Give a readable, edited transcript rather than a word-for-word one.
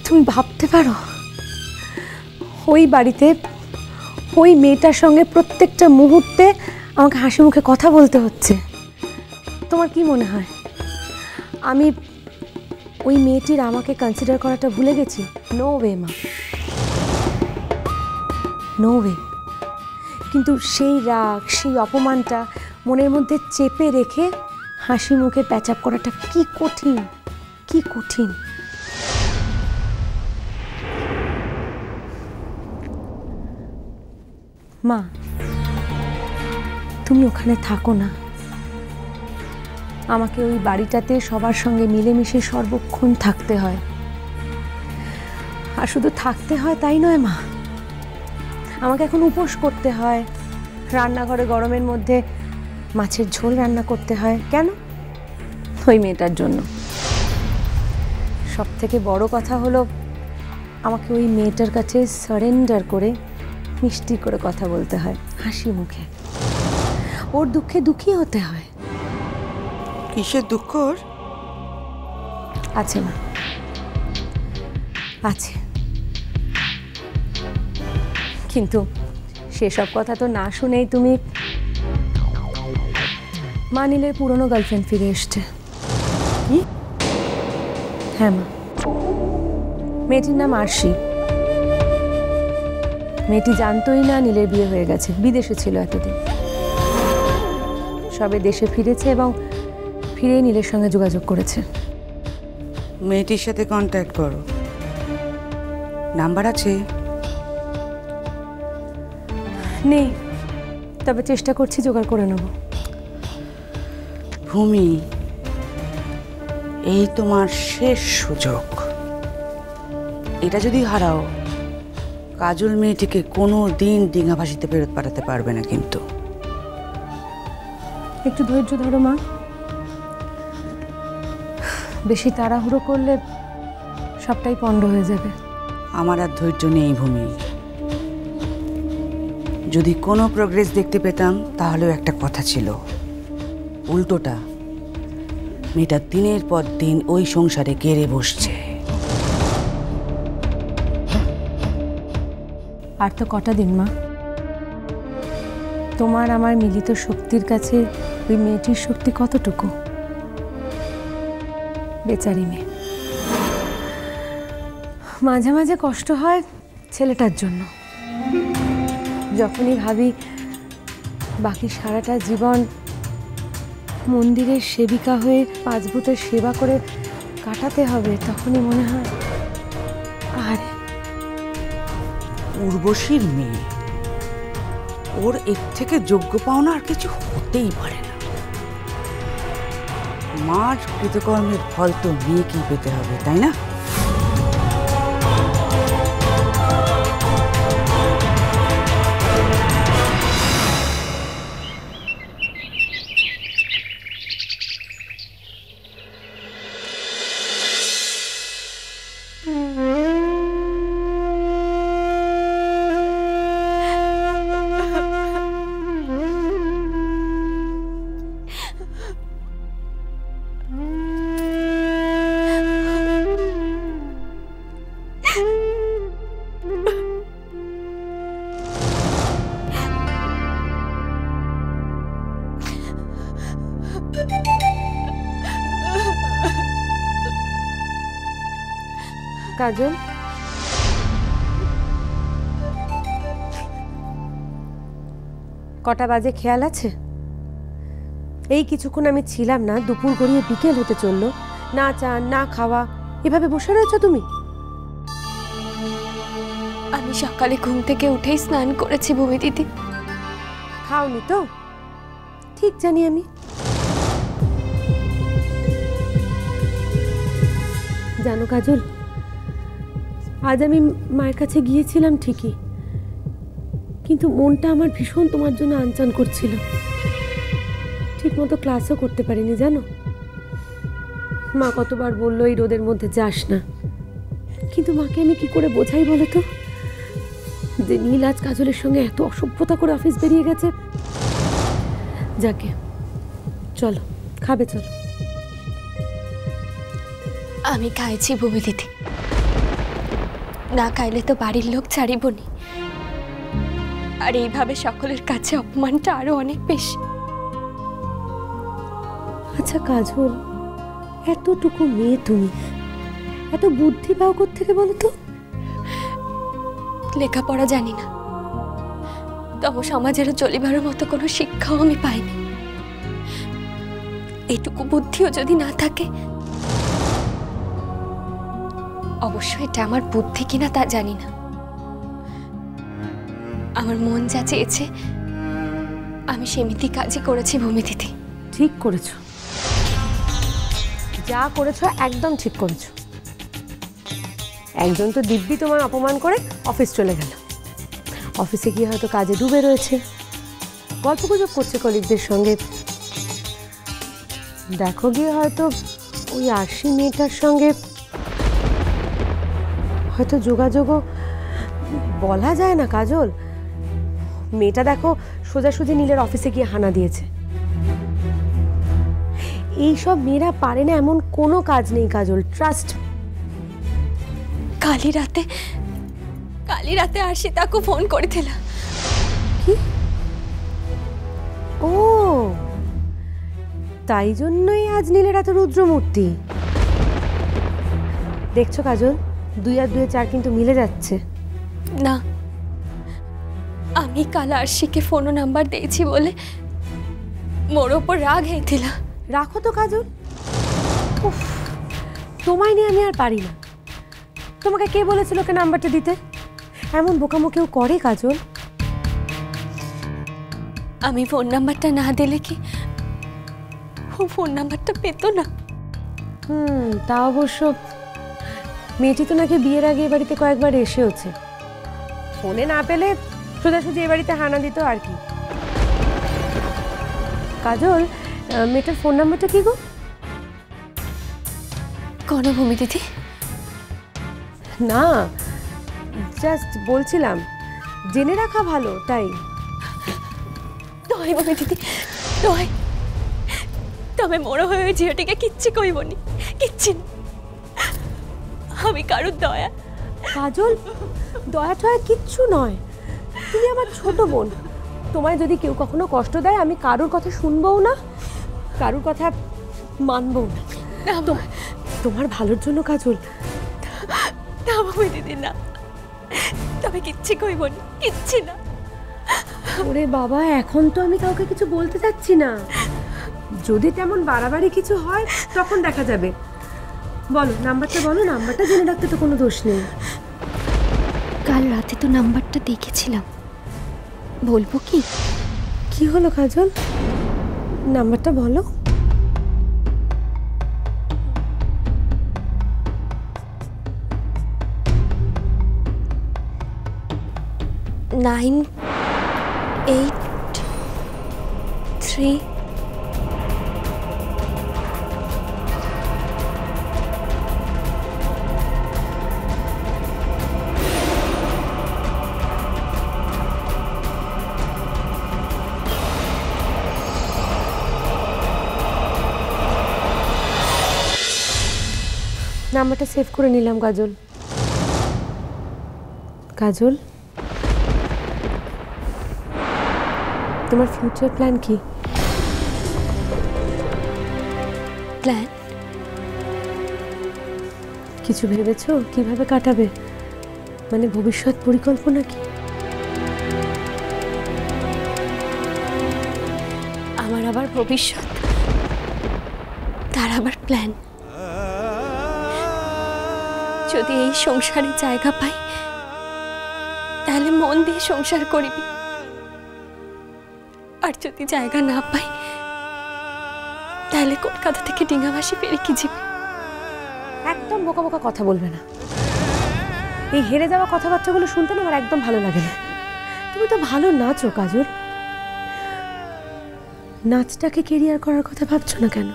তুমি ভাবতে পারো ওই বাড়িতে ওই মেয়েটার সঙ্গে প্রত্যেকটা মুহূর্তে আমাকে হাসি মুখে কথা বলতে হচ্ছে। তোমার কি মনে হয় আমি ওই মেয়েটির আমাকে কনসিডার করাটা ভুলে গেছি? নো ওয়ে মা, নো ওয়ে। কিন্তু সেই রাগ, সেই অপমানটা মনের মধ্যে চেপে রেখে হাসি মুখে প্যাচ আপ করাটা কি কঠিন, কি কঠিন। মা, তুমি ওখানে থাকো না, আমাকে ওই বাড়িটাতে সবার সঙ্গে মিলেমিশে সর্বক্ষণ থাকতে হয়। আর শুধু থাকতে হয় তাই নয় মা, আমাকে এখন উপোস করতে হয়, রান্নাঘরে গরমের মধ্যে মাছের ঝোল রান্না করতে হয়। কেন? ওই মেয়েটার জন্য। সব থেকে বড় কথা হলো আমাকে ওই মেয়েটার কাছে সারেন্ডার করে মিষ্টি করে কথা বলতে হয়, হাসি মুখে। ওর দুঃখে দুঃখী হতে হয়। কিসের দুঃখ ওর? আছে মা, আছে। কিন্তু সেসব কথা তো না শুনেই তুমি মা, নীলের পুরনো গার্লফ্রেন্ড ফিরে এসছে। হ্যাঁ মা, মেয়েটির নাম আরশি। মেয়েটি জানতোই না নীলের বিয়ে হয়ে গেছে, বিদেশে ছিল এতদিন। সবে দেশে ফিরেছে এবং ফিরেই নীলের সঙ্গে যোগাযোগ করেছে। মেয়েটির সাথে কন্ট্যাক্ট করো, নাম্বার আছে? নেই, তবে চেষ্টা করছি জোগাড় করে নেব। ভূমি, এই তোমার শেষ সুযোগ। এটা যদি হারাও, কাজল মেয়েটিকে কোনো দিন ডিঙা ভাসিতে ফেরত পাঠাতে পারবে না। কিন্তু একটু ধৈর্য ধরো মা, বেশি তাড়াহুড়ো করলে সবটাই পণ্ড হয়ে যাবে। আমার আর ধৈর্য নেই ভূমি। যদি কোনো প্রোগ্রেস দেখতে পেতাম তাহলেও একটা কথা ছিল, উল্টোটা মেয়েটা দিনের পর দিন ওই সংসারে গেড়ে বসছে। আর তো কটা দিন মা, তোমার আমার মিলিত শক্তির কাছে ওই মেয়েটির শক্তি কতটুকু? বেচারি মেয়ে। মাঝে মাঝে কষ্ট হয় ছেলেটার জন্য। যখনই ভাবি বাকি সারাটা জীবন মন্দিরের সেবিকা হয়ে পাঁচ ভূতের সেবা করে কাটাতে হবে, তখনই মনে হয় আরে উর্বশীর মেয়ে, ওর এর থেকে যোগ্য পাওনা আর কিছু হতেই পারে না। মার কৃতকর্মের ফল তো মেয়েকেই পেতে হবে, তাই না? কাজল, কটা বাজে খেয়াল আছে? এই কিছুক্ষণ আমি ছিলাম না, দুপুর গড়িয়ে বিকেল হতে চললো, না চা না খাওয়া, এভাবে বসে রয়েছো তুমি? আমি সকালে ঘুম থেকে উঠেই স্নান করেছি ভূমি দিদি। খাওনি তো? ঠিক জানি আমি। জানো কাজল, আজ আমি মায়ের কাছে গিয়েছিলাম ঠিকই, কিন্তু মনটা আমার ভীষণ তোমার জন্য আনচান করছিল। ঠিক মতো ক্লাসও করতে পারিনি জানো। মা কতবার বললো এই রোদের মধ্যে যাস না, কিন্তু মাকে আমি কি করে বোঝাই বলো তো যে নীল আজ কাজলের সঙ্গে এত অসভ্যতা করে অফিস বেরিয়ে গেছে। যাকে চলো খাবে, চলো। আমি খাইছি ভূমি দিদি। না খাইলে তো বাড়ির লোক ছাড়িবনি, আর এইভাবে সকলের কাছে অপমানটা আরো অনেক বেশি। আচ্ছা কাজল, এতটুকু মেয়ে তুমি, এত বুদ্ধি পাও কোত্থেকে বলো তো? লেখাপড়া জানি না, তবু সমাজেরও চলিবার মতো কোনো শিক্ষাও আমি পাইনি। এইটুকু বুদ্ধিও যদি না থাকে, অবশ্য এটা আমার বুদ্ধি কিনা তা জানি না, আমার মন যা চেয়েছে আমি সেমিতি কাজই করেছি ভূমি দিদি। ঠিক করেছো, যা করেছো একদম ঠিক করেছো। একজন তো দিব্যি তোমার অপমান করে অফিস চলে গেল, অফিসে গিয়ে হয়তো কাজে ডুবে রয়েছে, গল্পগুজব করছে কলিগদের সঙ্গে। দেখো গিয়ে হয়তো ওই আরশি মেয়েটার সঙ্গে হয়তো যোগাযোগও বলা যায় না কাজল। মেয়েটা দেখো সোজাসুজি নীলের অফিসে গিয়ে হানা দিয়েছে। এইসব মেয়েরা পারে না এমন কোনো কাজ নেই কাজল, ট্রাস্ট। কালি রাতে আরশি তাকে ফোন করেছিল। কি? ও, তাই জন্যই আজ নীলের এত রুদ্রমূর্তি। দেখছো কাজল, 2 আর 2 4 কিন্তু মিলে যাচ্ছে। না, আমি কাল আরশিকে ফোন নাম্বার দিয়েছি বলে মোর ওপর রাগ হয়েছিল। রাখো তো কাজল, উফ, তোমায় নিয়ে আমি আর পারি না। তোমাকে কে বলেছিল ওকে নাম্বারটা দিতে? এমন বোকামো কেউ করে কাজল? আমি ফোন নাম্বারটা না দিলে কি ও ফোন নাম্বারটা পেত না? তা অবশ্য। মেয়েটি তো নাকি বিয়ের আগে এ বাড়িতে কয়েকবার এসেওছে, ফোনে না পেলে সোজাসুজি এ বাড়িতে হানা দিত আর কি। কাজল, মেয়েটার ফোন নাম্বারটা কি গো? কোন ভূমি দিদি? না, জাস্ট বলছিলাম, জেনে রাখা ভালো তাই। নয় ভূমি দিদি, নয়। তবে মোড় হয়ে ওই ঝিওটিকে কিচ্ছি কইবনি, কিচ্ছি না। আমি কারুর দয়া। কাজল, দয়া টয়া কিচ্ছু নয়, তুমি আমার ছোট বোন। তোমায় যদি কেউ কখনো কষ্ট দেয়, আমি কারুর কথা শুনবও না, কারুর কথা মানবও না। তোমার ভালোর জন্য কাজল। না ভূমি দিদি না, তবে কিচ্ছি কইবনি, কিচ্ছি না। ওরে বাবা, এখন তো আমি কাউকে কিছু বলতে চাচ্ছি না, যদি তেমন বাড়াবাড়ি কিছু হয় তখন দেখা যাবে। বলো নাম্বারটা, বলো নাম্বারটা, জেনে রাখতে তো কোনো দোষ নেই। কাল রাতে তো নাম্বারটা দেখেছিলাম, বলবো কি? কি হলো কাজল, নাম্বারটা বলো। নাইন 8 3 নাম্বারটা সেভ করে নিলাম কাজল। কাজল, তোমার ফিউচার প্ল্যান কি? প্ল্যান? কিছু ভেবেছো কিভাবে কাটাবে? মানে ভবিষ্যৎ পরিকল্পনা কি? আমার আবার ভবিষ্যৎ, তার আবার প্ল্যান। যদি এই সংসারে জায়গা পাই, তাহলে মন দিয়ে সংসার করিবি, আর যদি জায়গা না পাই, তাহলে কলকাতা থেকে ডিঙ্গামাসি ফিরে কি যাবি। একদম বোকা বোকা কথা বলবে না। এই হেরে যাওয়া কথাবার্তাগুলো শুনতে না আমার একদম ভালো লাগে না। তুমি তো ভালো নাচো কাজল, নাচটাকে কেরিয়ার করার কথা ভাবছো না কেন?